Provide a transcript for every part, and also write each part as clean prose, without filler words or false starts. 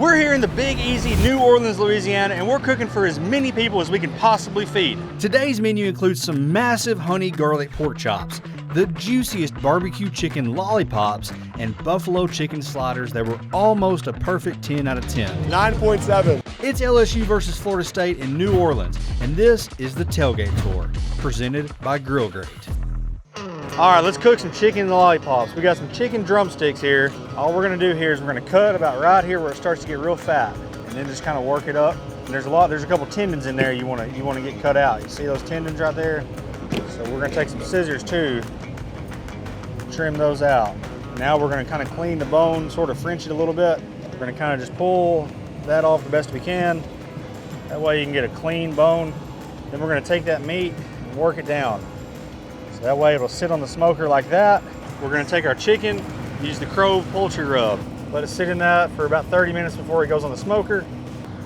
We're here in the Big Easy, New Orleans, Louisiana, and we're cooking for as many people as we can possibly feed. Today's menu includes some massive honey garlic pork chops, the juiciest BBQ chicken lollipops, and buffalo chicken sliders that were almost a perfect 10 out of 10. 9.7. It's LSU versus Florida State in New Orleans, and this is the Tailgate Tour, presented by Grill Great. All right, let's cook some chicken lollipops. We got some chicken drumsticks here. All we're gonna do here is we're gonna cut about right here where it starts to get real fat, and then just kind of work it up. And there's a couple tendons in there you wanna get cut out. You see those tendons right there? So we're gonna take some scissors too, trim those out. Now we're gonna kind of clean the bone, sort of French it a little bit. We're gonna kind of just pull that off the best we can. That way you can get a clean bone. Then we're gonna take that meat and work it down. That way it'll sit on the smoker like that. We're gonna take our chicken, use the Grove poultry rub. Let it sit in that for about 30 minutes before it goes on the smoker.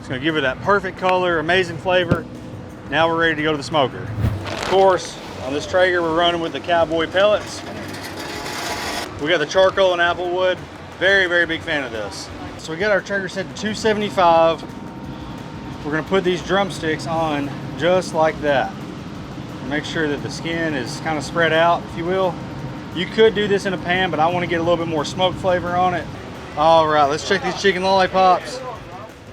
It's gonna give it that perfect color, amazing flavor. Now we're ready to go to the smoker. Of course, on this Traeger, we're running with the Cowboy pellets. We got the charcoal and applewood. Very, very big fan of this. So we got our Traeger set to 275. We're gonna put these drumsticks on just like that. Make sure that the skin is kind of spread out, if you will. You could do this in a pan, but I want to get a little bit more smoke flavor on it. All right, let's check these chicken lollipops.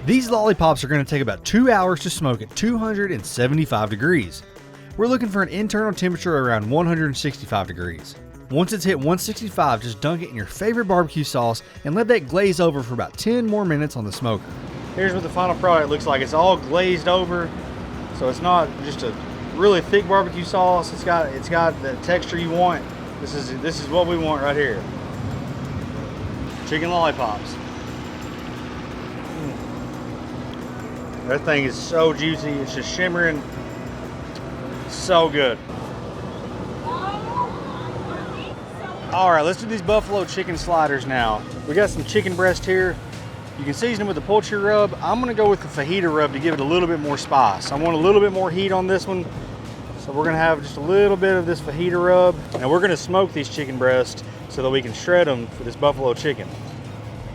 These lollipops are going to take about 2 hours to smoke at 275 degrees. We're looking for an internal temperature around 165 degrees. Once it's hit 165, just dunk it in your favorite barbecue sauce and let that glaze over for about 10 more minutes on the smoker. Here's what the final product looks like. It's all glazed over, so it's not just a really thick barbecue sauce. It's got the texture you want. This is what we want right here. Chicken lollipops. That thing is so juicy. It's just shimmering. So good. All right, let's do these buffalo chicken sliders now. We got some chicken breast here. You can season it with the poultry rub. I'm gonna go with the fajita rub to give it a little bit more spice. I want a little bit more heat on this one. So we're gonna have just a little bit of this fajita rub, and we're gonna smoke these chicken breasts so that we can shred them for this buffalo chicken.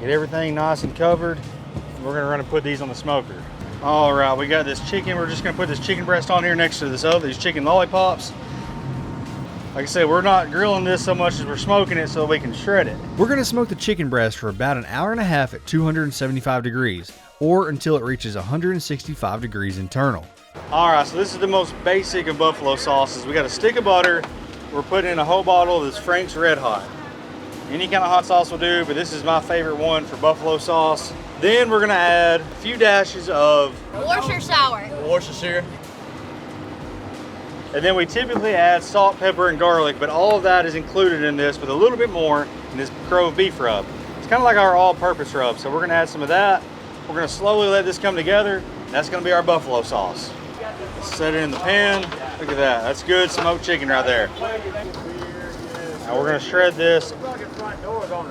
Get everything nice and covered. And we're gonna run and put these on the smoker. All right, we got this chicken. We're just gonna put this chicken breast on here next to these chicken lollipops. Like I said, we're not grilling this so much as we're smoking it so we can shred it. We're gonna smoke the chicken breast for about an hour and a half at 275 degrees, or until it reaches 165 degrees internal. All right, so this is the most basic of buffalo sauces. We got a stick of butter. We're putting in a whole bottle of this Frank's Red Hot. Any kind of hot sauce will do, but this is my favorite one for buffalo sauce. Then we're gonna add a few dashes of Worcestershire. And then we typically add salt, pepper, and garlic, but all of that is included in this with a little bit more in this Grove beef rub. It's kind of like our all-purpose rub, so we're gonna add some of that. We're gonna slowly let this come together. That's gonna be our buffalo sauce. Set it in the pan. Look at that. That's good smoked chicken right there. Now we're gonna shred this.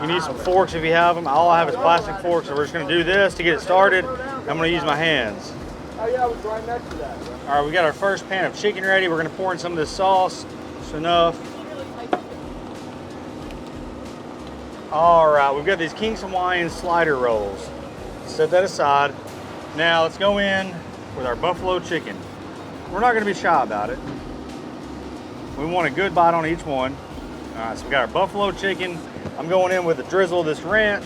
You need some forks if you have them. All I have is plastic forks, so we're just gonna do this to get it started. I'm gonna use my hands. Oh yeah, I was right next to that. All right, we got our first pan of chicken ready. We're gonna pour in some of this sauce. Just enough. All right, we've got these King's Hawaiian slider rolls. Set that aside. Now let's go in with our buffalo chicken. We're not gonna be shy about it. We want a good bite on each one. All right, so we got our buffalo chicken. I'm going in with a drizzle of this ranch.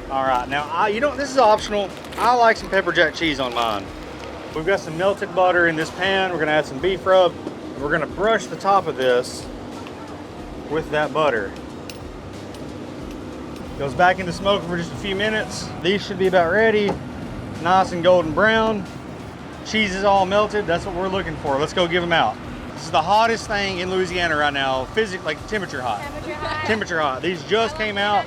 All right, now this is optional. I like some pepper jack cheese on mine. We've got some melted butter in this pan. We're gonna add some beef rub. We're gonna brush the top of this with that butter. Goes back in the smoker for just a few minutes. These should be about ready. Nice and golden brown. Cheese is all melted. That's what we're looking for. Let's go give them out. This is the hottest thing in Louisiana right now. Physically, like temperature hot. Temperature hot. These just came out.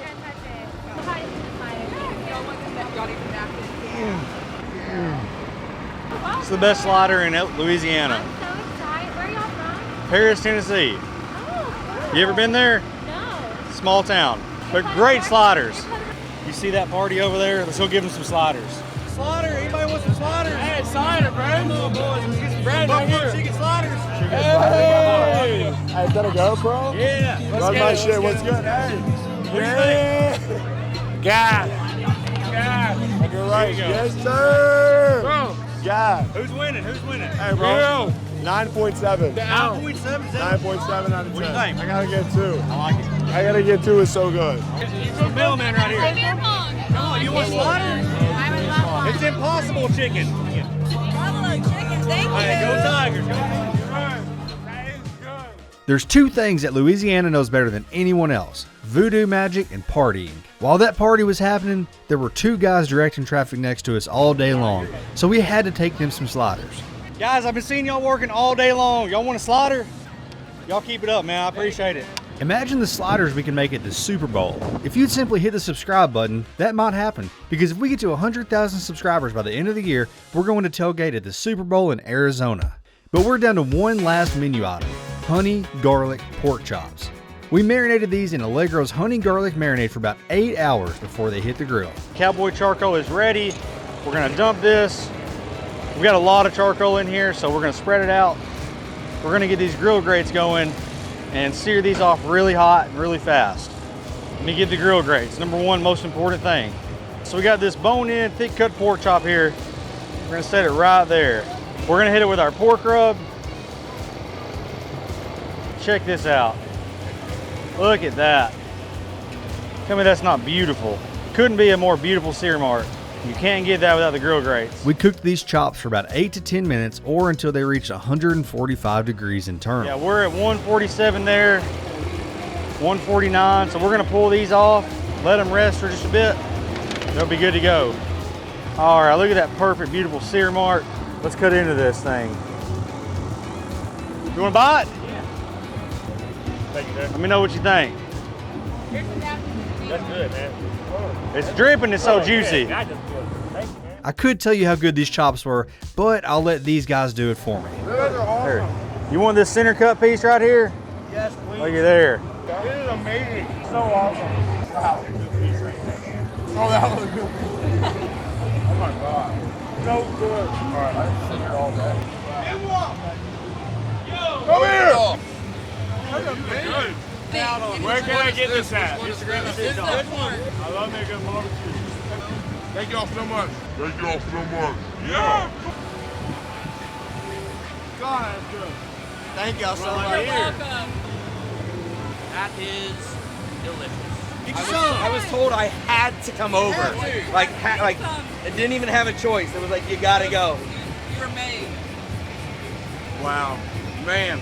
It's the best slider in Louisiana. I'm so excited. Where are y'all from? Paris, Tennessee. Oh, cool. You ever been there? No. Small town, but great sliders. You see that party over there? Let's go give them some sliders. Slider, anybody want some sliders? Hey, slider, bro. Come on, boys. Let's get some bread right here. Chicken sliders. Hey! Hey, is that a GoPro? Yeah. Run my shit. What's good? Hey. What do you think? God. You're right. Yes, sir. Bro. Yeah. Who's winning? Who's winning? Hey, bro. 9.7. 9.7. 9.7 out of 10. What do you think? I gotta get 2. I like it. I gotta get 2. It's so good. It's the mailman right here. Come on, you want slaughter? I would love one. It's impossible chicken. Buffalo chicken, thank you. All right, go Tigers. Go. That is good. There's 2 things that Louisiana knows better than anyone else: voodoo magic and partying. While that party was happening, there were 2 guys directing traffic next to us all day long, so we had to take them some sliders. Guys, I've been seeing y'all working all day long. Y'all want a slider? Y'all keep it up, man. I appreciate it. Imagine the sliders we can make at the Super Bowl. If you'd simply hit the subscribe button, that might happen. Because if we get to 100,000 subscribers by the end of the year, we're going to tailgate at the Super Bowl in Arizona. But we're down to one last menu item: Honey Garlic Porkchops. We marinated these in Allegro's honey garlic marinade for about 8 hours before they hit the grill. Cowboy charcoal is ready. We're gonna dump this. We've got a lot of charcoal in here, so we're gonna spread it out. We're gonna get these grill grates going and sear these off really hot and really fast. Let me get the grill grates. Number 1 most important thing. So we got this bone-in, thick cut pork chop here. We're gonna set it right there. We're gonna hit it with our pork rub. Check this out. Look at that. Tell me that's not beautiful. Couldn't be a more beautiful sear mark. You can't get that without the grill grates. We cooked these chops for about 8 to 10 minutes or until they reached 145 degrees internal. Yeah, we're at 147 there, 149. So we're gonna pull these off, let them rest for just a bit. They'll be good to go. All right, look at that perfect, beautiful sear mark. Let's cut into this thing. You wanna buy it? Thank you, sir. Let me know what you think. That's good, man. It's dripping, it's so juicy. That is good. Thank you, man. I could tell you how good these chops were, but I'll let these guys do it for me. Those are awesome. Here. You want this center cut piece right here? Yes, please. Look at there. This is amazing. So awesome. Wow. Oh, that was good. Oh my God. So good. All right, I can sit here all day. Come here. That's amazing. Where can I get this at? Instagram. I love making barbecue. Thank y'all so much. Yeah. God, that's good. Thank y'all so much. That is delicious. I was told I had to come over. Like I didn't even have a choice. It was like, you gotta go. You were made. Wow. Man,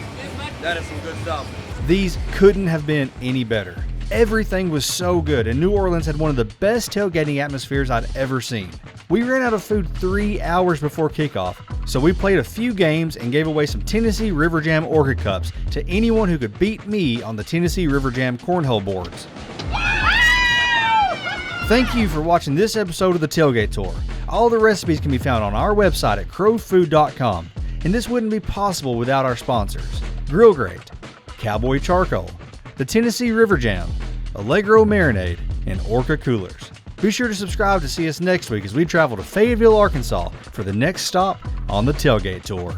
that is some good stuff. These couldn't have been any better. Everything was so good, and New Orleans had one of the best tailgating atmospheres I'd ever seen. We ran out of food 3 hours before kickoff, so we played a few games and gave away some Tennessee River Jam Orchid Cups to anyone who could beat me on the Tennessee River Jam cornhole boards. Thank you for watching this episode of the Tailgate Tour. All the recipes can be found on our website at crowfood.com, and this wouldn't be possible without our sponsors: Grill Grate, Cowboy Charcoal, the Tennessee River Jam, Allegro Marinade, and Orca Coolers. Be sure to subscribe to see us next week as we travel to Fayetteville, Arkansas for the next stop on the Tailgate Tour.